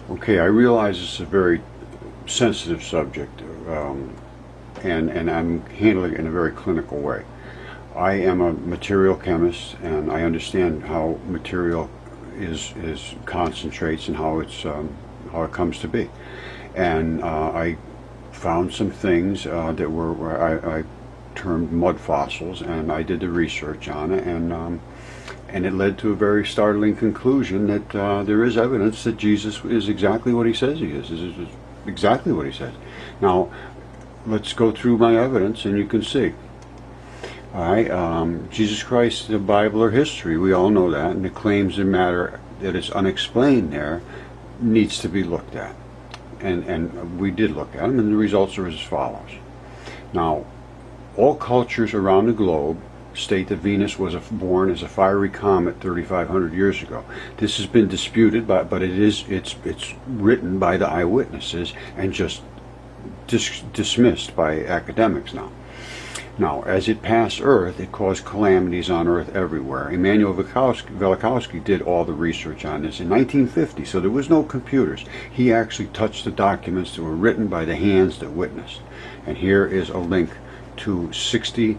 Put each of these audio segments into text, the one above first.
Okay, I realize it's a very sensitive subject, and I'm handling it in a very clinical way. I am a material chemist, and I understand how material is concentrates and how it comes to be. And I found some things that I termed mud fossils, and I did the research on it, and it led to a very startling conclusion that there is evidence that Jesus is exactly what he says he is. This is exactly what he says. Now, let's go through my evidence, and you can see. All right, Jesus Christ, the Bible, or history, we all know that, and the claims that matter that is unexplained there needs to be looked at. And we did look at them, and the results are as follows. Now, all cultures around the globe state that Venus was born as a fiery comet 3,500 years ago. This has been disputed, but it's written by the eyewitnesses and just dismissed by academics now. Now, as it passed Earth, it caused calamities on Earth everywhere. Emmanuel Velikovsky did all the research on this in 1950, so there was no computers. He actually touched the documents that were written by the hands that witnessed. And here is a link to 60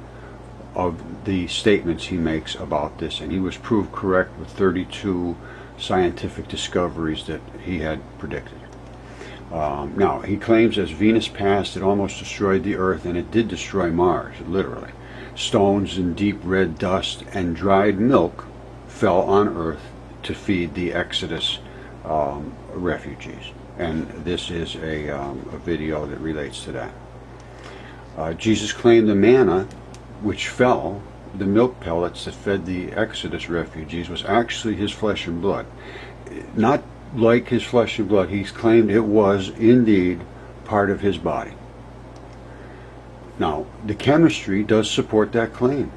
of the statements he makes about this, and he was proved correct with 32 scientific discoveries that he had predicted. Now, he claims as Venus passed, it almost destroyed the Earth, and it did destroy Mars, literally. Stones and deep red dust and dried milk fell on Earth to feed the Exodus refugees. And this is a video that relates to that. Jesus claimed the manna which fell, the milk pellets that fed the Exodus refugees, was actually his flesh and blood. Not like his flesh and blood, he's claimed it was indeed part of his body. Now, the chemistry does support that claim.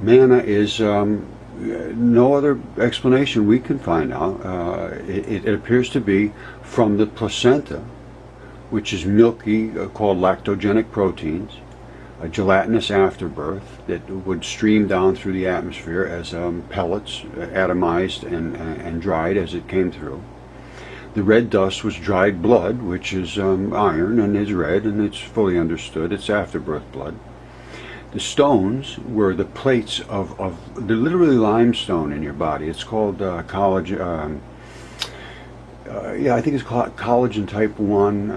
Manna is no other explanation we can find out. It appears to be from the placenta, which is milky, called lactogenic proteins, a gelatinous afterbirth that would stream down through the atmosphere as pellets, atomized and dried as it came through. The red dust was dried blood, which is iron and is red, and it's fully understood. It's afterbirth blood. The stones were the plates of they're literally limestone in your body. It's called collagen. I think it's called collagen type 1,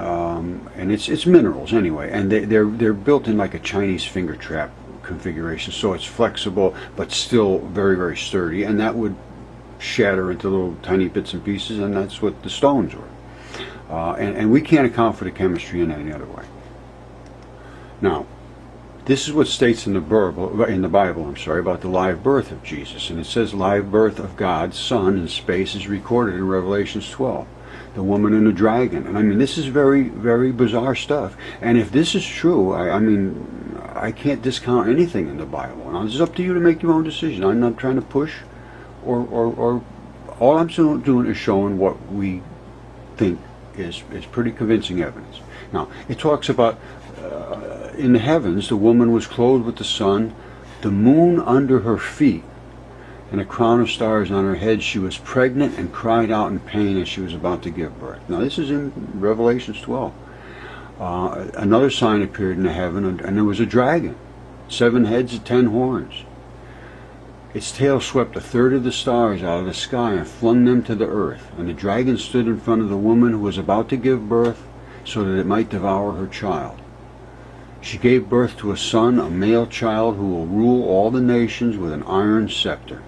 and it's minerals anyway, and they're built in like a Chinese finger trap configuration, so it's flexible but still very, very sturdy, and that would shatter into little tiny bits and pieces, and that's what the stones were. And we can't account for the chemistry in any other way. Now, this is what states in the Bible, about the live birth of Jesus. And it says live birth of God's Son in space is recorded in Revelations 12. The woman and the dragon. And I mean, this is very, very bizarre stuff. And if this is true, I can't discount anything in the Bible. Now, it's up to you to make your own decision. I'm not trying to push, or all I'm doing is showing what we think is pretty convincing evidence. Now, it talks about in the heavens, the woman was clothed with the sun, the moon under her feet, and a crown of stars on her head. She was pregnant and cried out in pain as she was about to give birth. Now, this is in Revelations 12. Another sign appeared in the heaven, and there was a dragon, 7 heads and 10 horns. Its tail swept a third of the stars out of the sky and flung them to the earth. And the dragon stood in front of the woman who was about to give birth, so that it might devour her child. She gave birth to a son, a male child, who will rule all the nations with an iron scepter.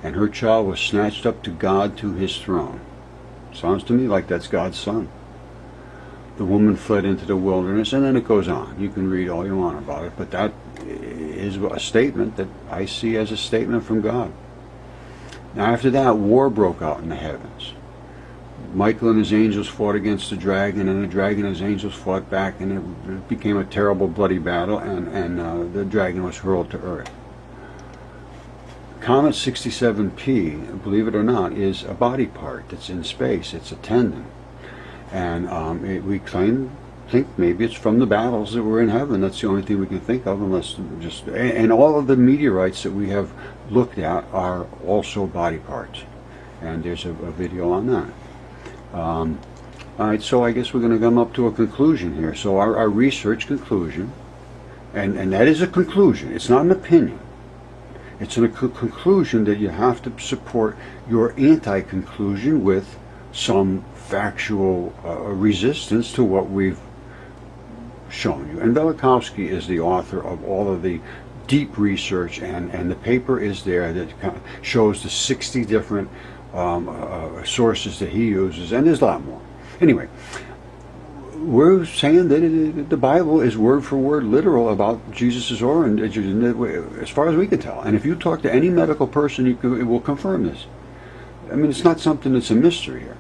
And her child was snatched up to God, to his throne. Sounds to me like that's God's son. The woman fled into the wilderness, and then it goes on. You can read all you want about it, but that is a statement that I see as a statement from God. Now, after that, war broke out in the heavens. Michael and his angels fought against the dragon, and the dragon and his angels fought back, and it became a terrible, bloody battle, and the dragon was hurled to earth. Comet 67P, believe it or not, is a body part that's in space. It's a tendon. And we think maybe it's from the battles that were in heaven. That's the only thing we can think of, unless just... And all of the meteorites that we have looked at are also body parts. And there's a video on that. All right, so I guess we're going to come up to a conclusion here. So our research conclusion, and that is a conclusion. It's not an opinion. It's a conclusion that you have to support your anti-conclusion with some factual resistance to what we've shown you. And Velikovsky is the author of all of the deep research, and the paper is there that shows the 60 different sources that he uses, and there's a lot more. Anyway, we're saying that the Bible is word for word literal about Jesus' origin, as far as we can tell. And if you talk to any medical person, it will confirm this. I mean, it's not something that's a mystery here.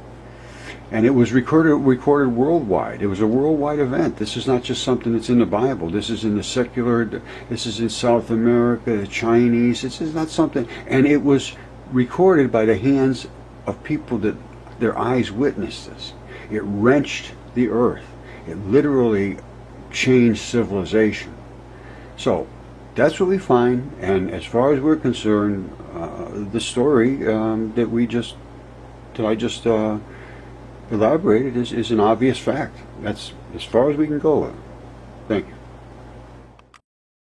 And it was recorded worldwide. It was a worldwide event. This is not just something that's in the Bible. This is in the secular, this is in South America, the Chinese. This is not something, and it was recorded by the hands of people that their eyes witnessed this. It wrenched the earth. It literally changed civilization. So that's what we find, and as far as we're concerned, the story that I just elaborated is an obvious fact. That's as far as we can go with it. Thank you.